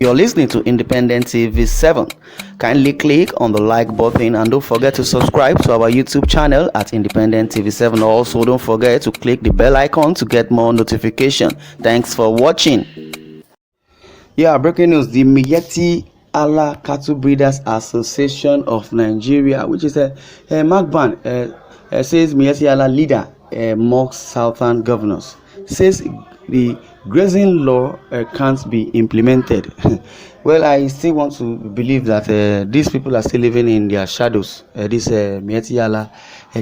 You're listening to Independent TV 7. Kindly click on the like button and don't forget to subscribe to our YouTube channel at Independent TV 7. Also, don't forget to click the bell icon to get more notification. Thanks for watching. Yeah, breaking news: the Miyetti Allah Cattle Breeders Association of Nigeria, which is a MACBAN, says Miyetti Allah leader mocks Southern governors, says the grazing law can't be implemented. Well, I still want to believe that these people are still living in their shadows. These Miyetti Allah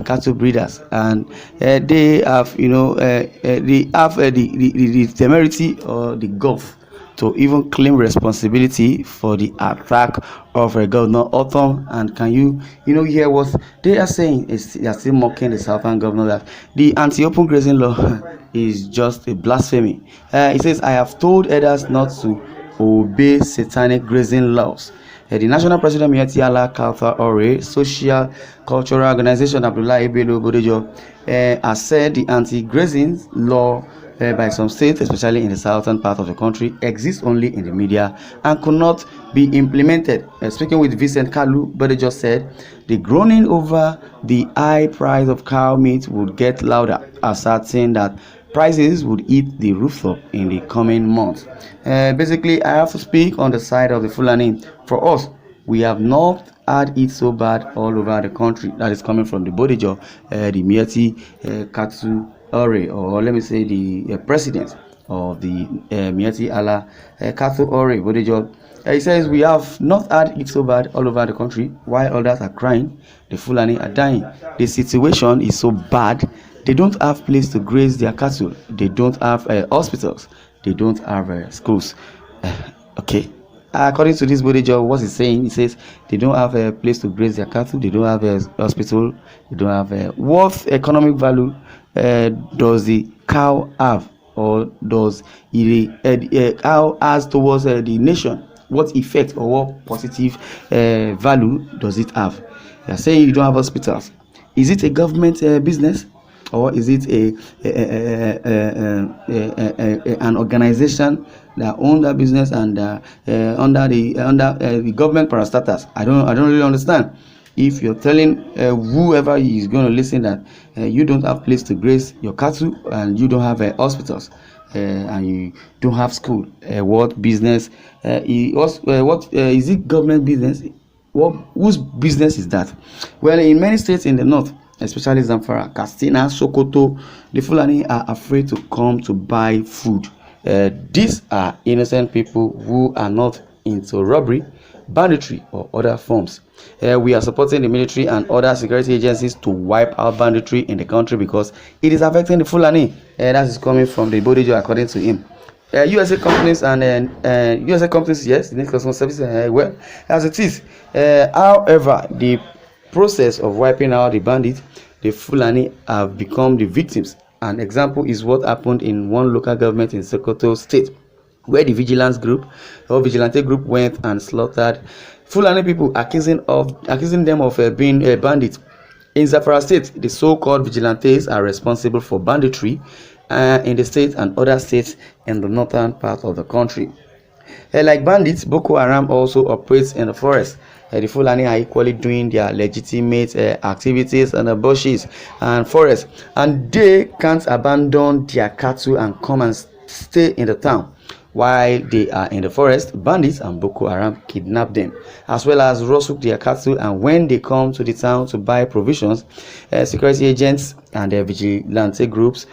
cattle breeders, and they have, they have the temerity or the gulf to even claim responsibility for the attack of Governor Autumn. And can you hear what they are saying? They are still mocking the Southern governor that the anti-open grazing law is just a blasphemy. It says, I have told others not to obey satanic grazing laws. The national president Miyetti Allah Kauthar Ore, social cultural organization Abdullahi Bello Bodejo, has said the anti-grazing law by some states, especially in the southern part of the country, exists only in the media and could not be implemented. Speaking with Vincent Kalu, Bodejo said the groaning over the high price of cow meat would get louder, asserting that prices would eat the rooftop in the coming months. Basically, I have to speak on the side of the Fulani. For us, we have not had it so bad all over the country. That is coming from the Bodejo, the Miyetti Cattle Ore, or let me say the president of the Miyetti Allah Cattle Ore, Bodejo. He says we have not had it so bad all over the country, while others are crying. The Fulani are dying. The situation is so bad. They don't have place to graze their cattle. They don't have hospitals. They don't have schools. Okay. According to this Bodejo, what he's saying, he says they don't have a place to graze their cattle. They don't have a hospital. They don't have what economic value does the cow have, or does the cow has towards the nation? What effect or what positive value does it have? They are saying you don't have hospitals. Is it a government business? Or is it an organization that owns that business and under the government parastatals? I don't really understand. If you're telling whoever is going to listen that you don't have place to graze your cattle and you don't have hospitals and you don't have school, what business? What is it? Government business? Whose business is that? Well, in many states in the north, especially Zamfara, Katsina, Sokoto, the Fulani are afraid to come to buy food. These are innocent people who are not into robbery, banditry, or other forms. We are supporting the military and other security agencies to wipe out banditry in the country because it is affecting the Fulani. That is coming from the Bodejo, according to him. USA companies and USA companies, yes, the next customer service, well, as it is. However, the process of wiping out the bandits, the Fulani have become the victims. An example is what happened in one local government in Sokoto state, where the vigilante group went and slaughtered Fulani people, accusing them of being bandits. In Zamfara state, the so-called vigilantes are responsible for banditry in the state and other states in the northern part of the country. Like bandits, Boko Haram also operates in the forest. The Fulani are equally doing their legitimate activities in the bushes and forests, and they can't abandon their cattle and come and stay in the town. While they are in the forest, bandits and Boko Haram kidnap them, as well as rustle their cattle, and when they come to the town to buy provisions, security agents and their vigilante groups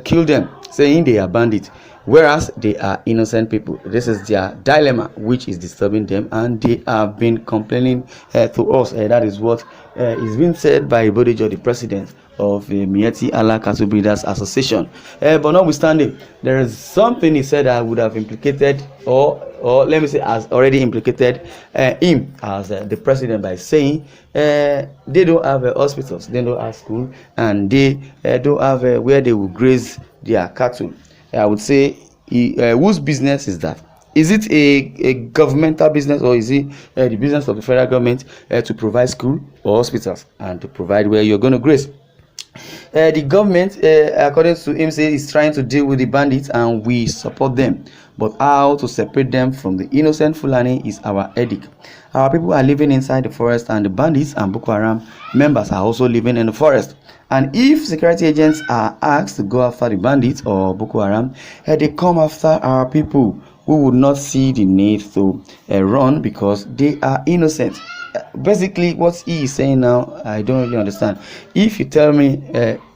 kill them, saying they are bandits, whereas they are innocent people. This is their dilemma, which is disturbing them, and they have been complaining to us. That is what is being said by Bodejo, the president of the Miyetti Allah Cattle Breeders Association. But notwithstanding, there is something he said that would have implicated, or let me say, has already implicated him as the president, by saying they don't have hospitals, they don't have school, and they don't have where they will graze their cattle. I would say, whose business is that? Is it a governmental business, or is it the business of the federal government to provide school or hospitals and to provide where you're going to graze? The government, according to him, is trying to deal with the bandits, and we support them. but how to separate them from the innocent Fulani is our headache. Our people are living inside the forest, and the bandits and Boko Haram members are also living in the forest. And if security agents are asked to go after the bandits or Boko Haram, they come after our people who would not see the need to run because they are innocent. Basically, what he is saying now, I don't really understand. If you tell me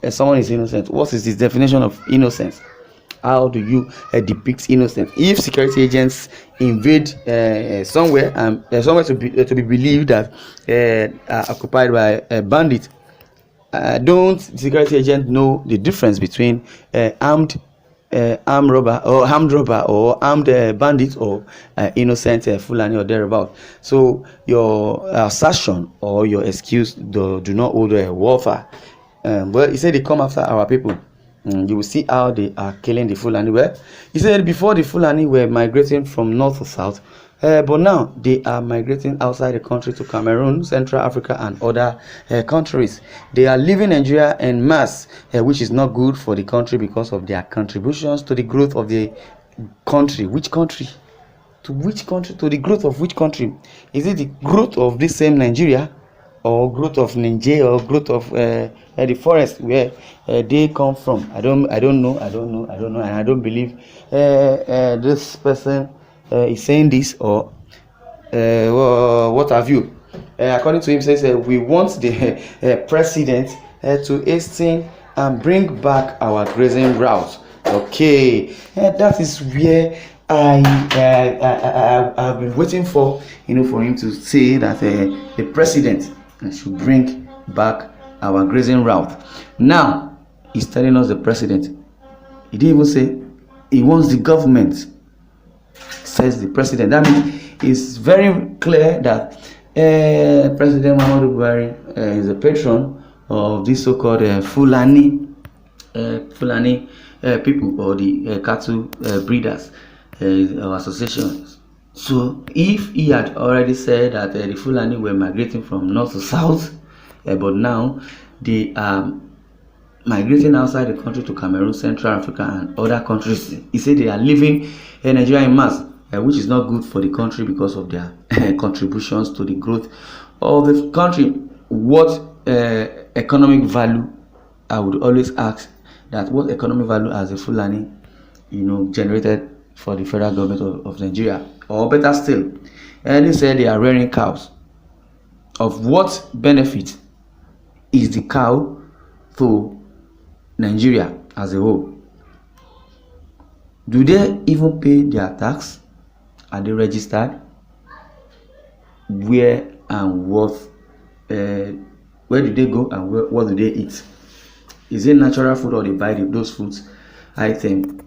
someone is innocent, what is the definition of innocence? How do you depict innocence? If security agents invade somewhere and somewhere to be believed that are occupied by bandits, don't security agents know the difference between armed robber or armed bandit or innocent Fulani or thereabout? So your assertion or your excuse do not hold water. Well, he said they come after our people. You will see how they are killing the Fulani. Well, he said before the Fulani were migrating from north to south, but now they are migrating outside the country to Cameroon, Central Africa, and other countries. They are leaving Nigeria en masse, which is not good for the country because of their contributions to the growth of the country. Which country? To which country? To the growth of which country? Is it the growth of this same Nigeria, or growth of Nigeria, or growth of the forest where they come from? I don't know, and I don't believe this person is saying this or what have you. According to him, says we want the president to hasten and bring back our grazing route. Okay, that is where I've been waiting for, for him to say that the president should bring back our grazing route. Now he's telling us the president. He didn't even say he wants the government. Says the president. That means it's very clear that President Muhammadu Buhari is a patron of this so-called Fulani people, or the cattle breeders or associations. So if he had already said that the Fulani were migrating from north to south, but now they are migrating outside the country to Cameroon, Central Africa, and other countries, he said they are leaving Nigeria in mass, which is not good for the country because of their contributions to the growth of the country. What economic value, I would always ask that, what economic value has a Fulani generated for the federal government of Nigeria? Or better still, they said they are rearing cows. Of what benefit is the cow to Nigeria as a whole? Do they even pay their tax? Are they registered? Where and what? Where do they go and what do they eat? Is it natural food, or they buy those foods items?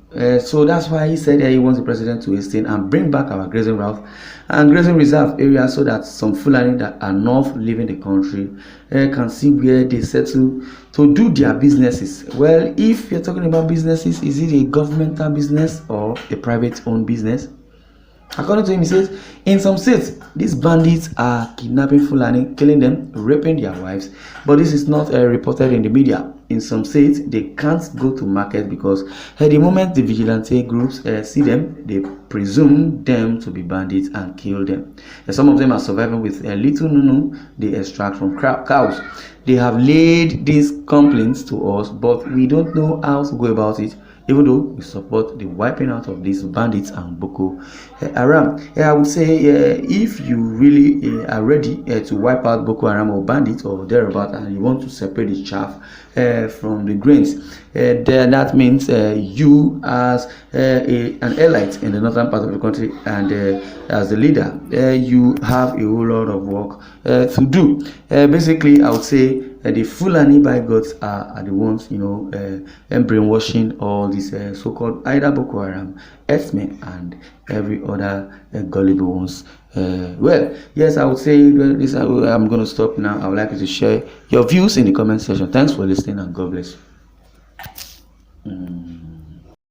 So that's why he said he wants the president to hasten and bring back our grazing route and grazing reserve area, so that some Fulani that are not leaving the country can see where they settle to do their businesses. Well, if you're talking about businesses, is it a governmental business or a private owned business? According to him, he says in some states these bandits are kidnapping Fulani, killing them, raping their wives, but this is not reported in the media. In some states they can't go to market because at the moment the vigilante groups see them, they presume them to be bandits and kill them. Some of them are surviving with a little nunu they extract from cows. They have laid these complaints to us, but we don't know how to go about it, even though we support the wiping out of these bandits and Boko Haram. I would say if you really are ready to wipe out Boko Haram or bandits or thereabout, and you want to separate the chaff from the grains, then that means you as an elite in the northern part of the country, and as the leader, you have a whole lot of work to do. Basically, I would say the Fulani by gods are the ones, brainwashing all these so-called either Boko Haram, X-Men, and every other gullible ones. Well, yes, I would say this. I'm going to stop now. I would like you to share your views in the comment section. Thanks for listening, and God bless you.